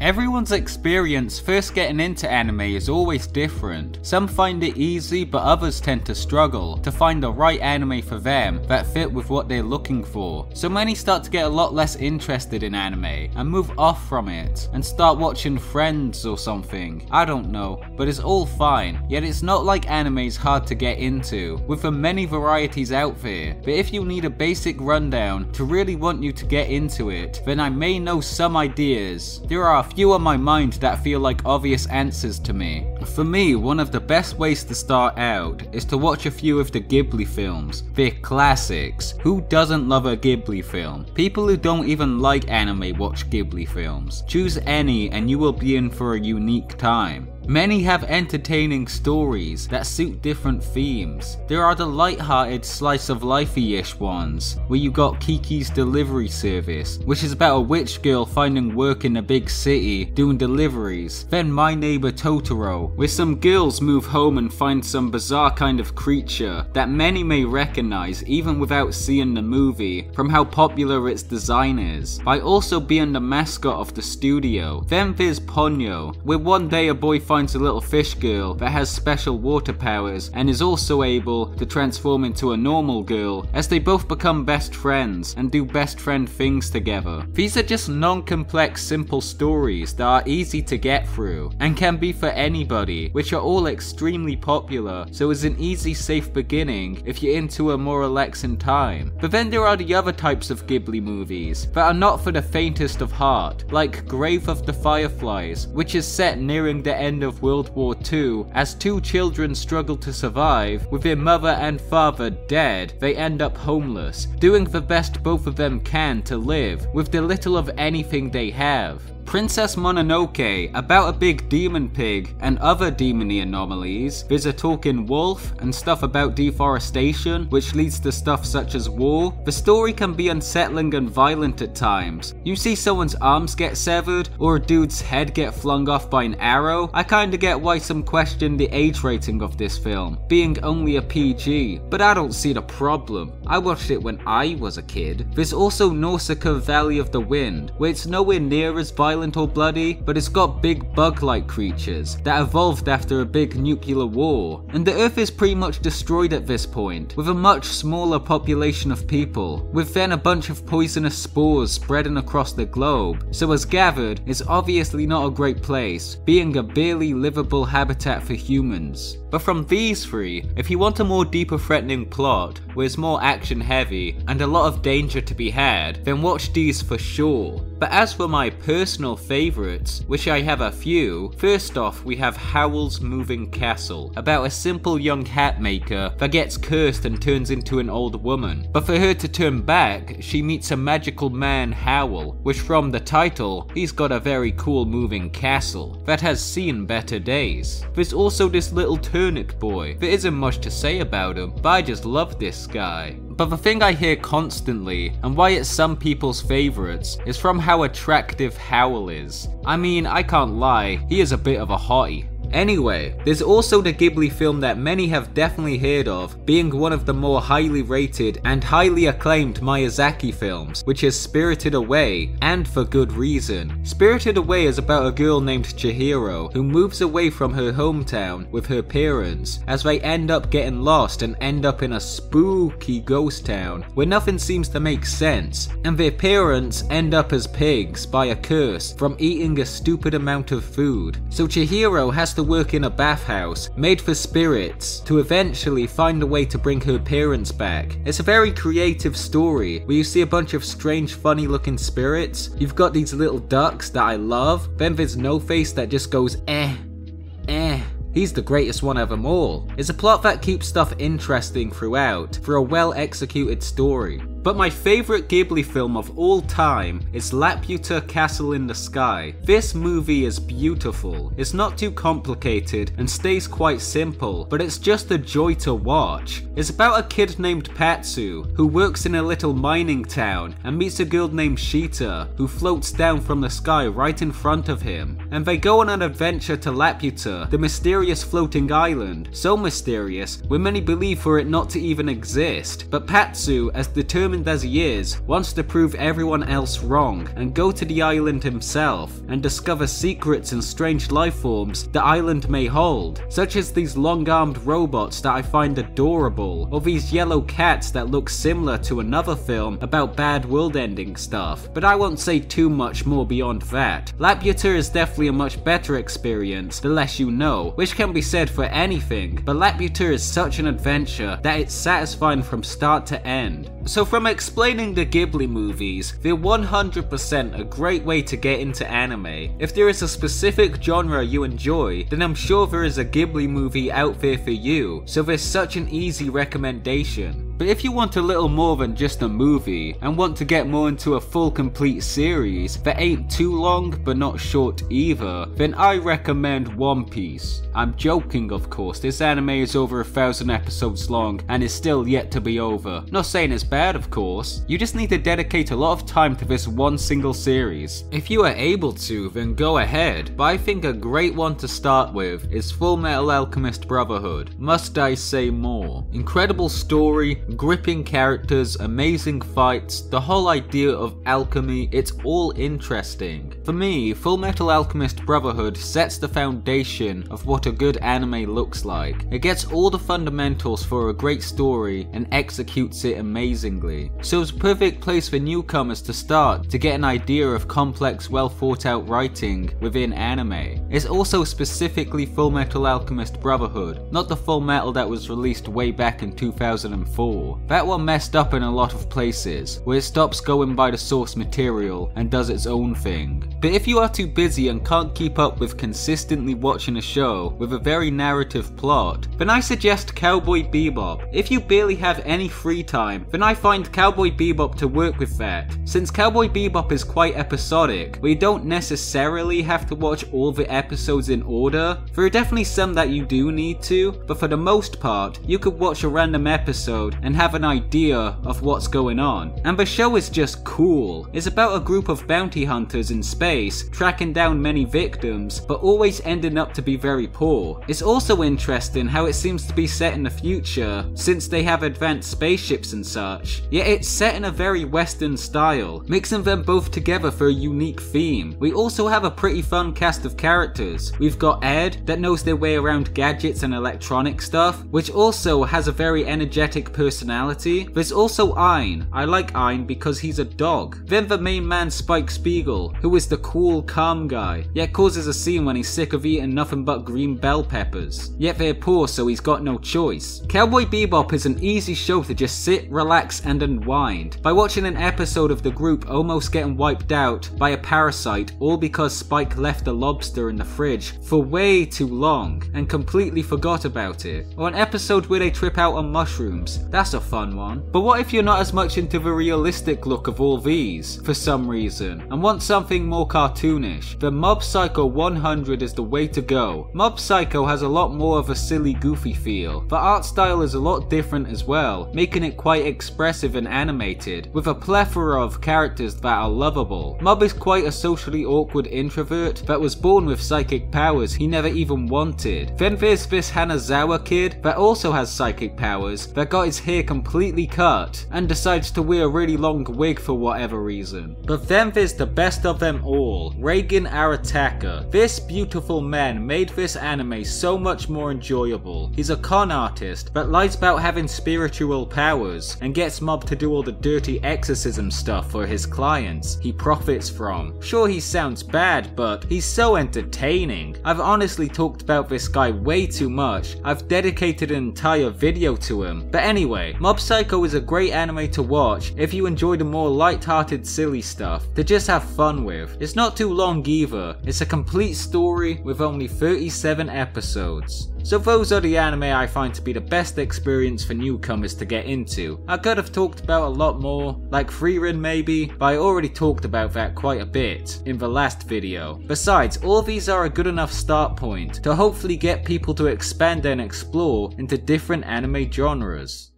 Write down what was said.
Everyone's experience first getting into anime is always different. Some find it easy, but others tend to struggle to find the right anime for them that fit with what they're looking for. So many start to get a lot less interested in anime and move off from it and start watching Friends or something. I don't know, but it's all fine. Yet it's not like anime is hard to get into, with the many varieties out there. But if you need a basic rundown to really want you to get into it, then I may know some ideas. There are a few on my mind that feel like obvious answers to me. For me, one of the best ways to start out is to watch a few of the Ghibli films. They're classics. Who doesn't love a Ghibli film? People who don't even like anime watch Ghibli films. Choose any and you will be in for a unique time. Many have entertaining stories that suit different themes. There are the light-hearted slice of life-ish ones, where you got Kiki's Delivery Service, which is about a witch girl finding work in a big city doing deliveries. Then My Neighbor Totoro, where some girls move home and find some bizarre kind of creature that many may recognize even without seeing the movie from how popular its design is, by also being the mascot of the studio. Then there's Ponyo, where one day a boy finds a little fish girl that has special water powers and is also able to transform into a normal girl as they both become best friends and do best friend things together. These are just non-complex simple stories that are easy to get through and can be for anybody, which are all extremely popular, so it's an easy safe beginning if you're into a more relaxing time. But then there are the other types of Ghibli movies that are not for the faintest of heart, like Grave of the Fireflies, which is set nearing the end of World War II. As two children struggle to survive, with their mother and father dead, they end up homeless, doing the best both of them can to live, with the little of anything they have. Princess Mononoke, about a big demon pig and other demony anomalies. There's a talking wolf and stuff about deforestation, which leads to stuff such as war. The story can be unsettling and violent at times. You see someone's arms get severed or a dude's head get flung off by an arrow. I kinda get why some question the age rating of this film, being only a PG, but I don't see the problem. I watched it when I was a kid. There's also Nausicaa Valley of the Wind, where it's nowhere near as violent or bloody, but it's got big bug-like creatures that evolved after a big nuclear war, and the Earth is pretty much destroyed at this point, with a much smaller population of people, with then a bunch of poisonous spores spreading across the globe. So as gathered, it's obviously not a great place, being a barely livable habitat for humans. But from these three, if you want a more deeper threatening plot, where it's more action heavy and a lot of danger to be had, then watch these for sure. But as for my personal favourites, which I have a few, first off we have Howl's Moving Castle, about a simple young hat maker that gets cursed and turns into an old woman. But for her to turn back, she meets a magical man, Howl, which from the title, he's got a very cool moving castle that has seen better days. There's also this little turnip boy. There isn't much to say about him, but I just love this guy. But the thing I hear constantly, and why it's some people's favourites, is from how attractive Howl is. I mean, I can't lie, he is a bit of a hottie. Anyway, there's also the Ghibli film that many have definitely heard of, being one of the more highly rated and highly acclaimed Miyazaki films, which is Spirited Away, and for good reason. Spirited Away is about a girl named Chihiro who moves away from her hometown with her parents, as they end up getting lost and end up in a spooky ghost town where nothing seems to make sense, and their parents end up as pigs by a curse from eating a stupid amount of food. So Chihiro has to work in a bathhouse made for spirits to eventually find a way to bring her parents back. It's a very creative story where you see a bunch of strange funny looking spirits. You've got these little ducks that I love, then there's No Face that just goes eh. He's the greatest one of them all. It's a plot that keeps stuff interesting throughout for a well executed story. But my favourite Ghibli film of all time is Laputa Castle in the Sky. This movie is beautiful. It's not too complicated and stays quite simple, but it's just a joy to watch. It's about a kid named Patsu who works in a little mining town and meets a girl named Shita who floats down from the sky right in front of him. And they go on an adventure to Laputa, the mysterious floating island. So mysterious, where many believe for it not to even exist. But Patsu, as determined determined as he is, wants to prove everyone else wrong and go to the island himself and discover secrets and strange life forms the island may hold, such as these long-armed robots that I find adorable, or these yellow cats that look similar to another film about bad world-ending stuff, but I won't say too much more beyond that. Laputa is definitely a much better experience the less you know, which can be said for anything, but Laputa is such an adventure that it's satisfying from start to end. So from explaining the Ghibli movies, they're 100% a great way to get into anime. If there is a specific genre you enjoy, then I'm sure there is a Ghibli movie out there for you, so there's such an easy recommendation. But if you want a little more than just a movie, and want to get more into a full complete series that ain't too long but not short either, then I recommend One Piece. I'm joking, of course, this anime is over 1,000 episodes long and is still yet to be over. Not saying it's bad, of course, you just need to dedicate a lot of time to this one single series. If you are able to, then go ahead, but I think a great one to start with is Fullmetal Alchemist Brotherhood. Must I say more? Incredible story, gripping characters, amazing fights, the whole idea of alchemy, it's all interesting. For me, Fullmetal Alchemist Brotherhood sets the foundation of what a good anime looks like. It gets all the fundamentals for a great story and executes it amazingly. So it's a perfect place for newcomers to start to get an idea of complex, well thought out writing within anime. It's also specifically Fullmetal Alchemist Brotherhood, not the Fullmetal that was released way back in 2004. That one messed up in a lot of places, where it stops going by the source material and does its own thing. But if you are too busy and can't keep up with consistently watching a show with a very narrative plot, then I suggest Cowboy Bebop. If you barely have any free time, then I find Cowboy Bebop to work with that, since Cowboy Bebop is quite episodic, where you don't necessarily have to watch all the episodes in order. There are definitely some that you do need to, but for the most part, you could watch a random episode and have an idea of what's going on. And the show is just cool. It's about a group of bounty hunters in space tracking down many victims, but always ending up to be very poor. It's also interesting how it seems to be set in the future, since they have advanced spaceships and such, yet it's set in a very western style, mixing them both together for a unique theme. We also have a pretty fun cast of characters. We've got Ed, that knows their way around gadgets and electronic stuff, which also has a very energetic personality. There's also Ein. I like Ein because he's a dog. Then the main man Spike Spiegel, who is the cool, calm guy, yet causes a scene when he's sick of eating nothing but green bell peppers. Yet they're poor, so he's got no choice. Cowboy Bebop is an easy show to just sit, relax, and unwind by watching an episode of the group almost getting wiped out by a parasite, all because Spike left a lobster in the fridge for way too long and completely forgot about it. Or an episode where they trip out on mushrooms. That's a fun one. But what if you're not as much into the realistic look of all these for some reason and want something more cartoonish? Then Mob Psycho 100 is the way to go. Mob Psycho has a lot more of a silly, goofy feel. The art style is a lot different as well, making it quite expressive and animated, with a plethora of characters that are lovable. Mob is quite a socially awkward introvert that was born with psychic powers he never even wanted. Then there's this Hanazawa kid that also has psychic powers that got his hair completely cut and decides to wear a really long wig for whatever reason. But then there's the best of them all, Reigen Arataka. This beautiful man made this anime so much more enjoyable. He's a con artist that lies about having spiritual powers and gets Mob to do all the dirty exorcism stuff for his clients he profits from. Sure, he sounds bad, but he's so entertaining. I've honestly talked about this guy way too much. I've dedicated an entire video to him. But anyway, Mob Psycho is a great anime to watch if you enjoy the more light-hearted silly stuff to just have fun with. It's not too long either. It's a complete story with only 37 episodes. So those are the anime I find to be the best experience for newcomers to get into. I could have talked about a lot more, like Frieren maybe, but I already talked about that quite a bit in the last video. Besides, all these are a good enough start point to hopefully get people to expand and explore into different anime genres.